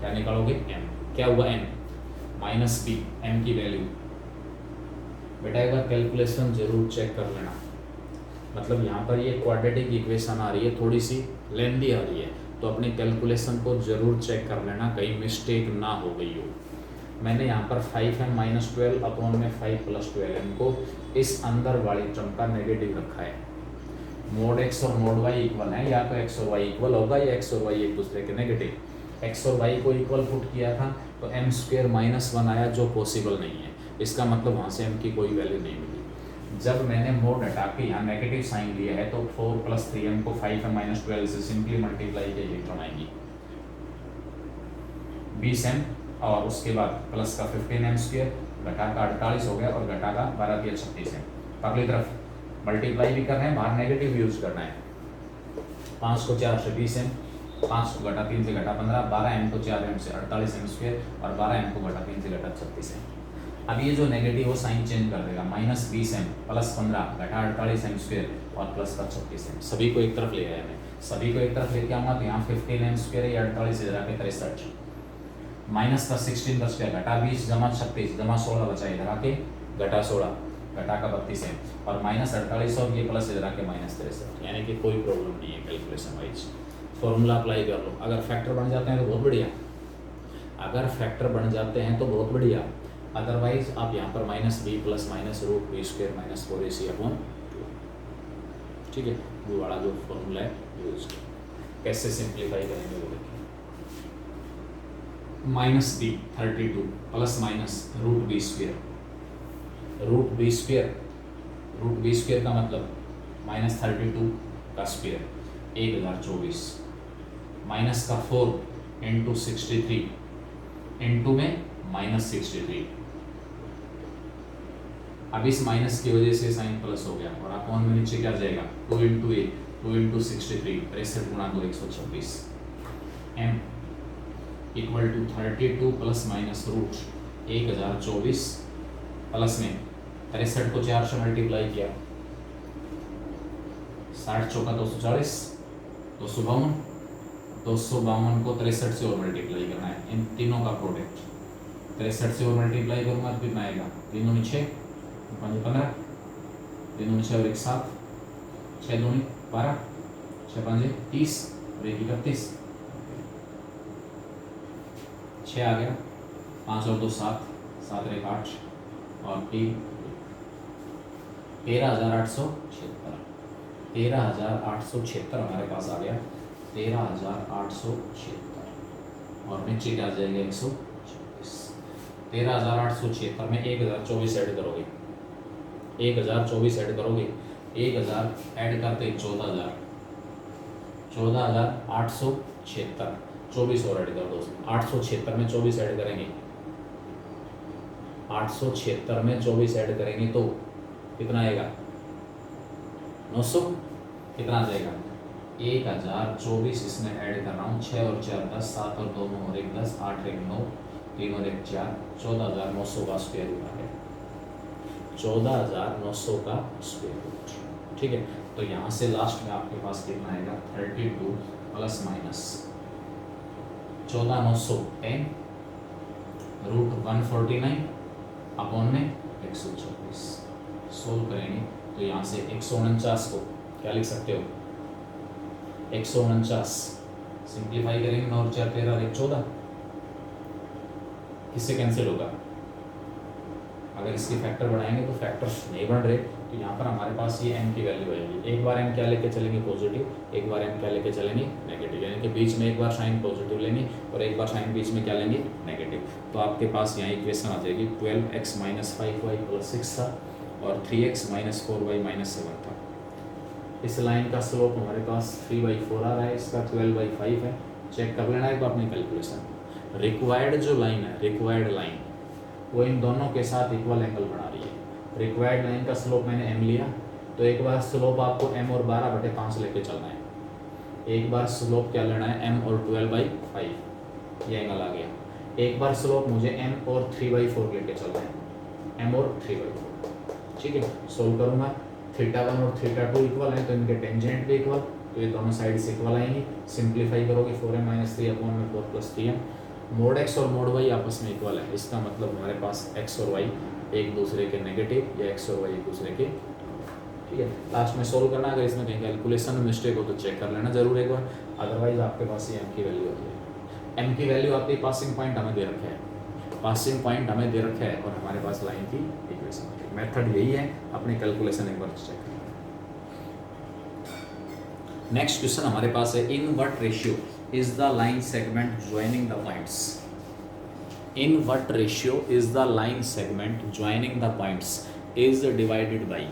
क्या निकालोगे, m। क्या हुआ, m माइनस b, m की वैल्यू। बेटा एक बार कैलकुलेशन जरूर चेक कर लेना, मतलब यहाँ पर ये क्वाड्रेटिक इक्वेशन आ रही है, थोड़ी सी लेंदी आ रही है, तो अपनी कैलकुलेशन को जरूर चेक कर लेना, कहीं मिस्टेक ना हो गई हो। मैंने यहाँ पर 5m माइनस 12 अपॉन में 5 प्लस 12m को इस अंदर वाली टर्म का नेगेटिव रखा है। मोड x और मोड y इक्वल है, या तो x और y इक्वल होगा या x और y एक दूसरे के नेगेटिव। x और y को इक्वल पुट किया था तो m स्क्वायर माइनस 1 आया, जो पॉसिबल नहीं है। इसका मतलब वहाँ से m की कोई वैल्यू नहीं मिली। जब मैंने मोड हटा के यहाँ नेगेटिव साइन लिया है तो 4 प्लस 3m को 5m माइनस 12 से सिंपली मल्टीप्लाई किया, ये टर्म आएगी 20m, और उसके बाद प्लस का 15m स्क्वायर, घटा का 48 हो गया, और घटा का 12 दिया 36m। अगली तरफ मल्टीप्लाई भी करना है, बाहर नेगेटिव यूज करना है। 5 को 4 से 20m, 5 को घटा 3 से घटा 15, 12m को 4m से 48m स्क्वायर, और 12m को घटा 3 से घटा 36m। अब ये जो नेगेटिव वो साइन चेंज कर देगा, माइनस 20m प्लस 15 घटा 48m स्क्वायर और प्लस का 36m। सभी को एक तरफ ले आया मैं, सभी को एक तरफ लेके आऊँगा तो यहाँ 15m स्क्वायर है, 48 से जरा के 63, माइनस का 16 का स्क्वायर, घटा 20 जमा 36 जमा 16 बचा, इधर आके घटा 16 घटा का 32m, और माइनस 48 और ये प्लस इधर आके माइनस 63, यानी कि कोई प्रॉब्लम नहीं है कैलकुलेशन वाइज। फॉर्मूला अप्लाई कर लो, अगर फैक्टर बन जाते हैं तो बहुत बढ़िया, अगर फैक्टर बन जाते हैं तो बहुत बढ़िया, अदरवाइज आप यहाँ पर minus B plus minus root B square minus 4ac upon 2, ठीक है, वो वाला जो फॉर्मूला है यूज। कैसे सिंप्लीफाई करेंगे वो देखिए, minus B 32 plus minus root B square, root B square, root B square का मतलब माइनस 32 का स्क्वायर 1024, माइनस का 4 इंटू 63 इंटू में माइनस 63। अब इस माइनस की वजह से साइन प्लस हो गया, और अपॉन में नीचे क्या जाएगा, 2 इंटू 8 2 इंटू 63 63 गुणा 2 126, m equal to 32 plus minus root 1024 plus में 63 को 4 से मल्टीप्लाई किया, 60 चौका 240, 252, 252 को 63 से और मल्टीप्लाई करना है, इन तीनों का प्रोडक्ट 63 से और मल्टीप्लाई करूँगा तो कितना आएगा, 3 दूनी 6 5 15, 3 दूनी 6 और 1 7, 6 दूनी 12, 6 5 30 और 1 31, 6 आ गया, 5 और 2 7, 7 और 1 8 और 3 13,876, 13,876 हमारे पास आ गया, 13,876, और नीचे क्या आ जाएगा 126। 13,876 में 1,024 ऐड करोगे, 1,024 ऐड करोगे, 1,000 ऐड करते 14,000, 14,876, 24 और ऐड कर दो, 876 में 24 ऐड करेंगे, 876 में 24 ऐड करेंगे तो कितना आएगा, 900, कितना आ जाएगा 1,024, इसमें ऐड कर रहा हूँ, 6 और 4 10, 7 और 2 9 और 1 10, 8 1 9, 3 और 1 4, 14,900 का स्क्वायर रूट आ गया, 14,900 का स्क्वायर रूट, ठीक है। तो यहाँ से लास्ट में आपके पास कितना आएगा, 32 प्लस माइनस 14,900 10 रूट 149 अपॉन में 126। सोल्व करेंगे तो यहाँ से 149 को क्या लिख सकते हो, 149 सिंप्लीफाई करेंगे, 9 और 4 13 और 1 14, किससे कैंसिल होगा। अगर इसके फैक्टर बढ़ाएंगे तो फैक्टर्स नहीं बढ़ रहे, तो यहाँ पर हमारे पास ये m की वैल्यू आएगी। एक बार m क्या लेके चलेंगे, पॉजिटिव, एक बार m क्या लेके चलेंगे, नेगेटिव, यानी कि बीच में एक बार साइन पॉजिटिव लेंगे और एक बार साइन बीच में क्या लेंगे, नेगेटिव। तो आपके पास यहाँ इक्वेशन आ जाएगी 12x माइनस 5y प्लस 6 था और 3x माइनस 4y माइनस 7 था। इस लाइन का स्लोप हमारे पास 3/4 आ रहा है, इसका 12/5 है। चेक कर लेना है तो अपनी कैलकुलेशन। रिक्वायर्ड जो लाइन है, रिक्वायर्ड लाइन वो इन दोनों के साथ इक्वल एंगल बना रही है। रिक्वायर्ड लाइन का स्लोप मैंने m लिया, तो एक बार स्लोप आपको m और 12/5 लेके चलना है। एक बार स्लोप क्या लेना है, m और 12/5, ये एंगल आ गया। एक बार स्लोप मुझे m और 3/4 लेके चलना है, m और 3/4, ठीक है, सोल्व करूंगा। θ1 और θ2 इक्वल है तो इनके टेंजेंट भी इक्वल, तो ये दोनों साइड्स इक्वल आएंगी। सिंप्लीफाई करोगे 4m - 3 अपॉन में 4 + 3m। मोड x और मोड y आपस में इक्वल है, इसका मतलब हमारे पास x और y एक दूसरे के नेगेटिव या x और y एक दूसरे के, ठीक है। लास्ट में सोल्व करना, अगर इसमें कहीं कैलकुलेशन में मिस्टेक हो तो चेक कर लेना जरूर एक बार, अदरवाइज आपके पास ये m की वैल्यू होती है। m की वैल्यू आती है, पासिंग पॉइंट हमें दे रखा है, पासिंग पॉइंट हमें दे रखा है और हमारे पास लाइन की इक्वेशन। मेथड यही है, अपनी कैलकुलेशन एक बार चेक कर। नेक्स्ट क्वेश्चन हमारे पास है, in what ratio is the line segment joining the points. In what ratio is the line segment joining the points is divided by